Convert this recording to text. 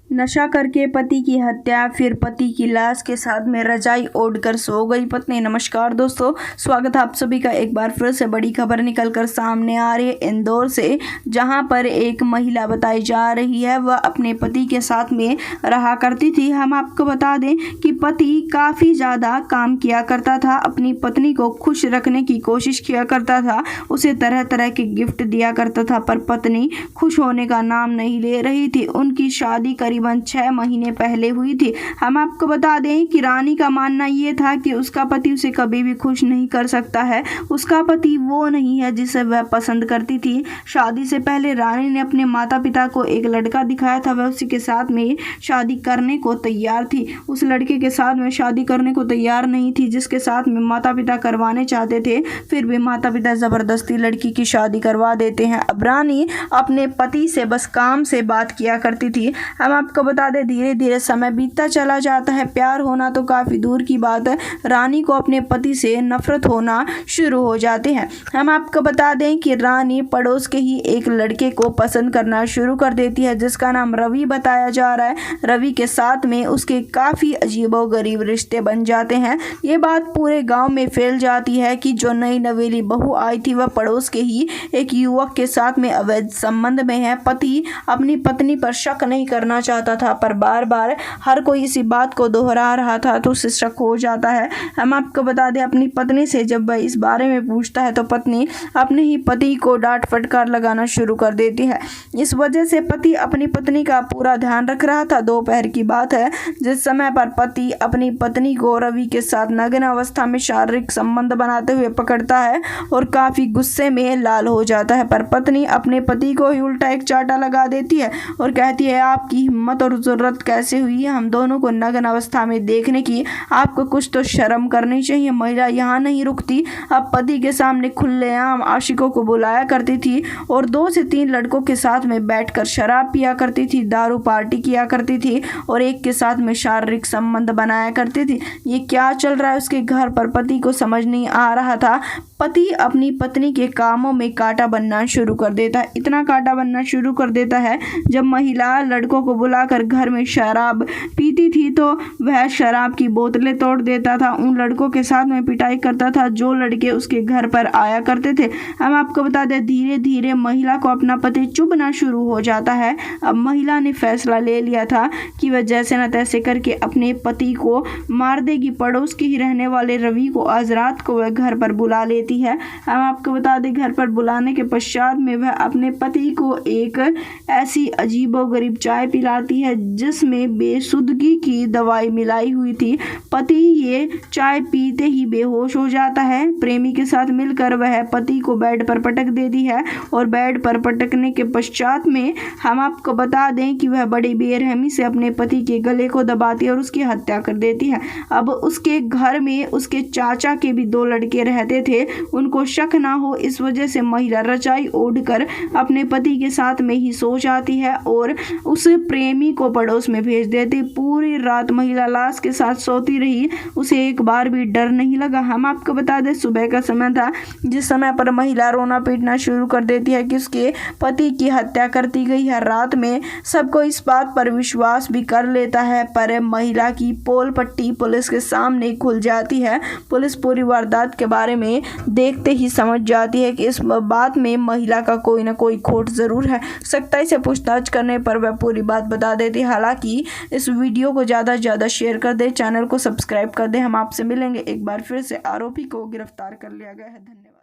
नशा करके पति की हत्या, फिर पति की लाश के साथ में रजाई ओढ़कर सो गई पत्नी। नमस्कार दोस्तों, स्वागत है आप सभी का एक बार फिर से बड़ी खबर निकलकर सामने आ रही है इंदौर से, जहां पर एक महिला बताई जा रही है वह अपने पति के साथ में रहा करती थी। हम आपको बता दें कि पति काफ़ी ज़्यादा काम किया करता था, अपनी पत्नी को खुश रखने की कोशिश किया करता था, उसे तरह तरह के गिफ्ट दिया करता था, पर पत्नी खुश होने का नाम नहीं ले रही थी। उनकी शादी करीबन 6 महीने पहले हुई थी। हम आपको बता दें कि रानी का मानना ये था कि उसका पति उसे कभी भी खुश नहीं कर सकता है, उसका पति वो नहीं है जिसे वह पसंद करती थी। शादी से पहले रानी ने अपने माता पिता को एक लड़का दिखाया था, वह उसी के साथ में शादी करने को तैयार थी। उस लड़के के साथ में शादी करने को तैयार नहीं थी जिसके साथ में माता पिता करवाने चाहते थे, फिर भी माता पिता ज़बरदस्ती लड़की की शादी करवा देते हैं। अब रानी अपने पति से बस काम से बात किया करती थी। हम आपको बता दें धीरे धीरे समय बीतता चला जाता है, प्यार होना तो काफ़ी दूर की बात है, रानी को अपने पति से नफरत होना शुरू हो जाते हैं। हम आपको बता दें कि रानी पड़ोस के ही एक लड़के को पसंद करना शुरू कर देती है जिसका नाम रवि बताया जा रहा है। रवि के साथ में उसके काफ़ी अजीबोगरीब रिश्ते बन जाते हैं। ये बात पूरे गांव में फैल जाती है कि जो नई नवेली बहू आई थी वह पड़ोस के ही एक युवक के साथ में अवैध संबंध में है। पति अपनी पत्नी पर शक नहीं करना चाहता था, पर बार बार हर कोई इसी बात को दोहरा रहा था तो उसे शक हो जाता है। हम आपको बता दें अपनी पत्नी से जब वह इस बारे में पूछता है तो पत्नी अपने ही पति को डांट फटकार लगाना शुरू कर देती है। इस वजह से पति अपनी पत्नी का पूरा ध्यान रख रहा था। दोपहर की बात है जिस समय पर पति अपनी पत्नी को रवि के साथ नग्न अवस्था में शारीरिक संबंध बनाते हुए पकड़ता है और काफ़ी गुस्से में लाल हो जाता है, पर पत्नी अपने पति को ही उल्टा एक चांटा लगा देती है और कहती है आपकी हिम्मत और ज़रूरत कैसे हुई है हम दोनों को नग्न अवस्था में देखने की, आपको कुछ तो शर्म करनी चाहिए। महिला यहाँ नहीं रुकती, अब पति के सामने खुलेआम आशिकों को बुलाया करती थी और 2 से 3 लड़कों के साथ में बैठकर शराब पिया करती थी, दारू पार्टी किया करती थी और एक के साथ में शारीरिक संबंध बनाया करती थी। ये क्या चल रहा है उसके घर पर पति को समझ नहीं आ रहा था। पति अपनी पत्नी के कामों में कांटा बनना शुरू कर देता है, इतना कांटा बनना शुरू कर देता है जब महिला लड़कों को बुलाकर घर में शराब पीती थी तो वह शराब की बोतलें तोड़ देता था, उन लड़कों के साथ में पिटाई करता था जो लड़के उसके घर पर आया करते थे। हम आपको बता दें धीरे धीरे महिला को अपना पति चुभना शुरू हो जाता है। अब महिला ने फैसला ले लिया था कि वह जैसे न तैसे करके अपने पति को मार देगी। पड़ोस के ही रहने वाले रवि को आज रात को वह घर पर बुला लेती है। हम आपको बता दें घर पर बुलाने के पश्चात में वह अपने पति को एक ऐसी अजीबोगरीब चाय पिलाती है जिसमें बेसुदगी की दवाई मिलाई हुई थी। पति ये चाय पीते ही बेहोश हो जाता है। प्रेमी के साथ मिलकर वह पति को बेड पर पटक देती है और बेड पर पटकने के पश्चात में हम आपको बता दें कि वह बड़ी बेरहमी से अपने पति के गले को दबाती है और उसकी हत्या कर देती है। अब उसके घर में उसके चाचा के भी 2 लड़के रहते थे, उनको शक ना हो इस वजह से महिला रजाई ओढ़कर अपने पति के साथ में ही सो जाती है और उस प्रेमी को पड़ोस में भेज देती। पूरी रात महिला लाश के साथ सोती रही, उसे एक बार भी डर नहीं लगा। हम आपको बता दें सुबह का समय था जिस समय पर महिला रोना पीटना शुरू कर देती है कि उसके पति की हत्या कर दी गई है। रात में सबको इस बात पर विश्वास भी कर लेता है, पर महिला की पोल पट्टी पुलिस के सामने खुल जाती है। पुलिस पूरी वारदात के बारे में देखते ही समझ जाती है कि इस बात में महिला का कोई ना कोई खोट ज़रूर है। सख्ताई से पूछताछ करने पर वह पूरी बात बता देती। हालांकि इस वीडियो को ज़्यादा से ज़्यादा शेयर कर दें, चैनल को सब्सक्राइब कर दें। हम आपसे मिलेंगे एक बार फिर से। आरोपी को गिरफ्तार कर लिया गया है। धन्यवाद।